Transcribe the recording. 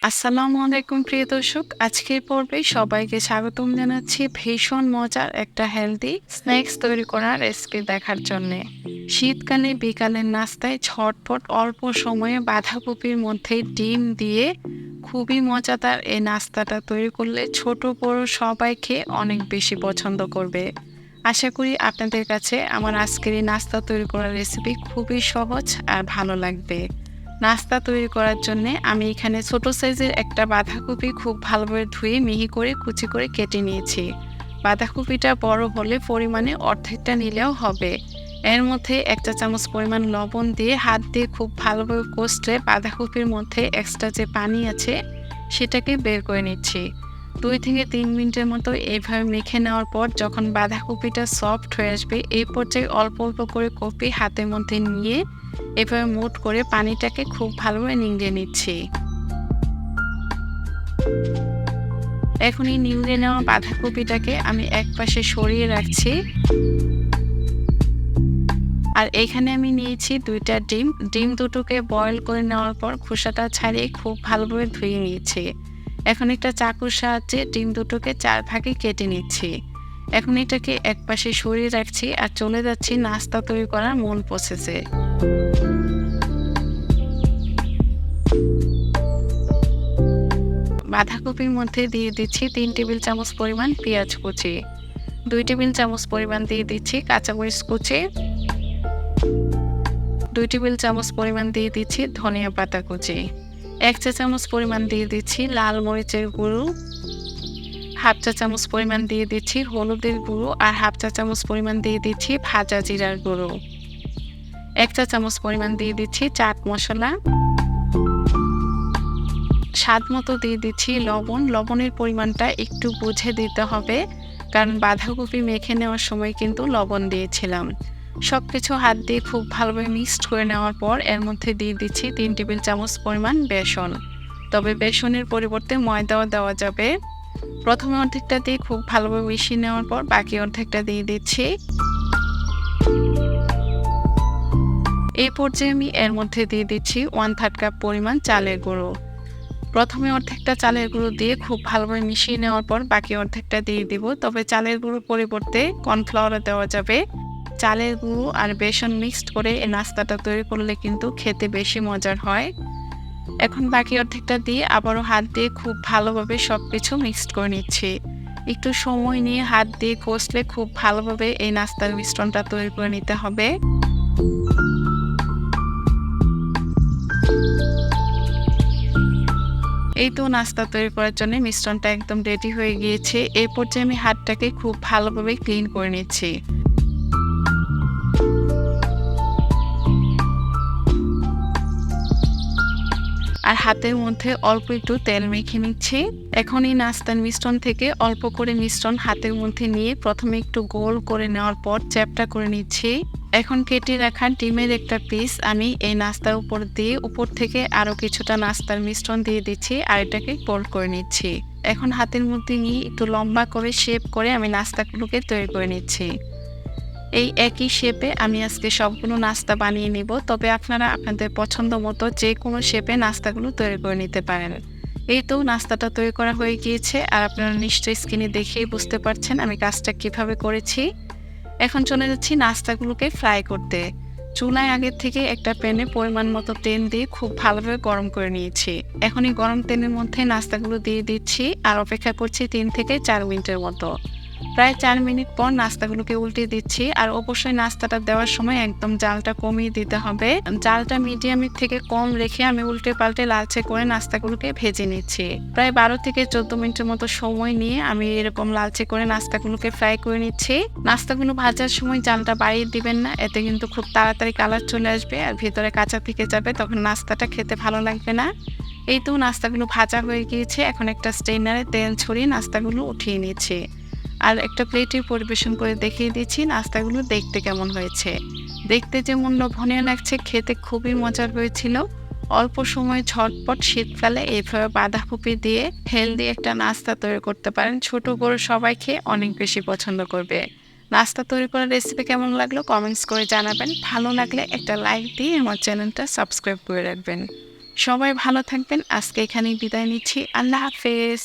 আসসালামু আলাইকুম প্রিয় দর্শক, আজকের পর্বে সবাইকে স্বাগতম জানাচ্ছি ভীষণ মজার একটা হেলদি স্ন্যাক্স তৈরি করার রেসিপি দেখার জন্য। শীতকালে বিকালের নাস্তায় ঝটপট অল্প সময়ে বাঁধাকপির মধ্যে ডিম দিয়ে খুবই মজাদার এই নাস্তাটা তৈরি করলে ছোট বড় সবাই খেয়ে অনেক বেশি পছন্দ করবে। আশা করি আপনাদের কাছে আমার আজকের এই নাস্তা তৈরি করার রেসিপি খুবই সহজ আর ভালো লাগবে। নাস্তা তৈরি করার জন্য আমি এখানে ছোট সাইজের একটা বাঁধাকপি খুব ভালোভাবে ধুয়ে মিহি করে কুচি করে কেটে নিয়েছি। বাঁধাকপিটা বড় হলে পরিমাণে অর্ধেকটা নিলেও হবে। এর মধ্যে 1 চা চামচ পরিমাণ লবণ দিয়ে হাত দিয়ে খুব ভালোভাবে কষলে বাঁধাকপির মধ্যে এক্সট্রা যে পানি আছে সেটাকে বের করে নিচ্ছি। 2 থেকে 3 মিনিটের মতো এইভাবে মেখে নেওয়ার পর যখন বাঁধাকপিটা সফট হয়ে আসবে এই পর্যায়ে অল্প অল্প করে কপি হাতের মধ্যে নিয়ে এভাবে মুঠ করে পানিটাকে খুব ভালোভাবে নিংড়ে নিচ্ছি। এখন এই নিংড়ে নেওয়া বাঁধাকপিটাকে আমি একপাশে সরিয়ে রাখছি। আর এখানে আমি নিয়েছি 2টা ডিম দুটোকে বয়েল করে নেওয়ার পর খোসাটা ছাড়িয়ে খুব ভালোভাবে ধুয়ে নিয়েছি। এখন একটা চাকুর সাহায্যে ডিম দুটোকে 4 ভাগে কেটে নিচ্ছি। এখন এটাকে একপাশে সরিয়ে রাখছি আর চলে যাচ্ছি নাস্তা তৈরি করার মূল প্রসেসে। বাঁধাকপির মধ্যে দিয়ে দিচ্ছি 3 টেবিল চামচ পরিমাণ পেঁয়াজ কুচি, 2 টেবিল চামচ পরিমাণ দিয়ে দিচ্ছি কাঁচামরিচ কুচি, 2 টেবিল চামচ পরিমাণ দিয়ে দিচ্ছি ধনিয়া পাতা কুচি, 1 চা চামচ পরিমাণ দিয়ে দিচ্ছি লাল মরিচের গুঁড়ো, হাফ চা চামচ পরিমাণ দিয়ে দিচ্ছি হলুদের গুঁড়ো আর হাফ চা চামচ পরিমাণ দিয়ে দিচ্ছি ভাজা জিরার গুঁড়ো, 1 চা চামচ পরিমাণ দিয়ে দিচ্ছি চাট মশলা, স্বাদ মতো দিয়ে দিচ্ছি লবণ। লবণের পরিমাণটা একটু বুঝে দিতে হবে, কারণ বাঁধাকপি মেখে নেওয়ার সময় কিন্তু লবণ দিয়েছিলাম। সবকিছু হাত দিয়ে খুব ভালোভাবে মিক্সড করে নেওয়ার পর এর মধ্যে দিয়ে দিচ্ছি 3 টেবিল চামচ পরিমাণ বেসন। তবে বেসনের পরিবর্তে ময়দাও দেওয়া যাবে। প্রথমে অর্ধেকটা দিয়ে খুব ভালোভাবে মিশিয়ে নেওয়ার পর বাকি অর্ধেকটা দিয়ে দিচ্ছি। এই পর্যায়ে আমি এর মধ্যে দিয়ে দিচ্ছি 1/3 কাপ পরিমাণ চালের গুঁড়ো। প্রথমে অর্ধেকটা চালের গুঁড়ো দিয়ে খুব ভালোভাবে মিশিয়ে নেওয়ার পর বাকি অর্ধেকটা দিয়ে দিব। তবে চালের গুঁড়োর পরিবর্তে কর্নফ্লাওয়ার দেওয়া যাবে। চালের গুঁড়ো আর বেসন মিক্সড করে এই নাস্তাটা তৈরি করলে কিন্তু খেতে বেশি মজার হয়। এখন বাকি অর্ধেকটা দিয়ে আবারও হাত দিয়ে খুব ভালোভাবে সবকিছু মিক্সড করে নিচ্ছি। একটু সময় নিয়ে হাত দিয়ে কষলে খুব ভালোভাবে এই নাস্তার মিশ্রণটা তৈরি করে নিতে হবে। এই তো নাস্তা তৈরি করার জন্য মিশ্রণটা একদম রেডি হয়ে গিয়েছে। এই পর্যায়ে আমি হাতটাকে খুব ভালোভাবে ক্লিন করে নিচ্ছি। আর হাতের মধ্যে অল্প একটু তেল মেখে নিচ্ছি। এখন এই নাস্তার মিশ্রণ থেকে অল্প করে মিশ্রণ হাতের মধ্যে নিয়ে প্রথমে একটু গোল করে নেওয়ার পর চ্যাপটা করে নিচ্ছি। এখন কেটে রাখা ডিমের একটা পিস আমি এই নাস্তার উপর দিয়ে উপর থেকে আরো কিছুটা নাস্তার মিশ্রণ দিয়ে দিচ্ছি আর এটাকে ফোল্ড করে নিচ্ছি। এখন হাতের মধ্যে নিয়ে একটু লম্বা করে শেপ করে আমি নাস্তাগুলোকে তৈরি করে নিচ্ছি। এই একই শেপে আমি আজকে সবগুলো নাস্তা বানিয়ে নিব। তবে আপনারা আপনাদের পছন্দ মতো যে কোনো শেপে নাস্তাগুলো তৈরি করে নিতে পারেন। এই তো নাস্তাটা তৈরি করা হয়ে গিয়েছে আর আপনারা নিশ্চয়ই স্ক্রিনে দেখেই বুঝতে পারছেন আমি কাজটা কিভাবে করেছি। এখন চলে যাচ্ছি নাস্তাগুলোকে ফ্রাই করতে। চুলায় আগের থেকে একটা প্যানে পরিমাণ মতো তেল দিয়ে খুব ভালোভাবে গরম করে নিয়েছি। এখন এই গরম তেলের মধ্যে নাস্তাগুলো দিয়ে দিচ্ছি আর অপেক্ষা করছি 3 থেকে 4 মিনিটের মতো। প্রায় 4 মিনিট পর নাস্তাগুলোকে উল্টে দিচ্ছি আর অবশ্যই নাস্তাটা দেওয়ার সময় একদম জালটা কমিয়ে দিতে হবে। জালটা মিডিয়ামের থেকে কম রেখে আমি উল্টে পাল্টে লালচে করে নাস্তাগুলোকে ভেজে নিচ্ছি। প্রায় 12 থেকে 14 মিনিটের মতো সময় নিয়ে আমি এরকম লালচে করে নাস্তাগুলোকে ফ্রাই করে নিচ্ছি। নাস্তাগুলো ভাজার সময় জালটা বাড়িয়ে দিবেন না, এতে কিন্তু খুব তাড়াতাড়ি কালার চলে আসবে আর ভেতরে কাঁচা থেকে যাবে, তখন নাস্তাটা খেতে ভালো লাগবে না। এই তো নাস্তাগুলো ভাজা হয়ে গিয়েছে। এখন একটা স্ট্রেনারে তেল ছড়িয়ে নাস্তাগুলো উঠিয়ে নিচ্ছি আর একটা প্লেটে পরিবেশন করে দেখিয়ে দিচ্ছি নাস্তাগুলো দেখতে কেমন হয়েছে। দেখতে যেমন লোভনীয় লাগছে, খেতে খুবই মজার হয়েছিল। অল্প সময় ঝটপট শীতকালে এইভাবে বাঁধাকপি দিয়ে হেলদি একটা নাস্তা তৈরি করতে পারেন। ছোট বড় সবাই খেয়ে অনেক বেশি পছন্দ করবে। নাস্তা তৈরি করার রেসিপি কেমন লাগলো কমেন্টস করে জানাবেন। ভালো লাগলে একটা লাইক দিয়ে আমার চ্যানেলটা সাবস্ক্রাইব করে রাখবেন। সবাই ভালো থাকবেন। আজকে এখানেই বিদায় নিচ্ছি। আল্লাহ হাফেজ।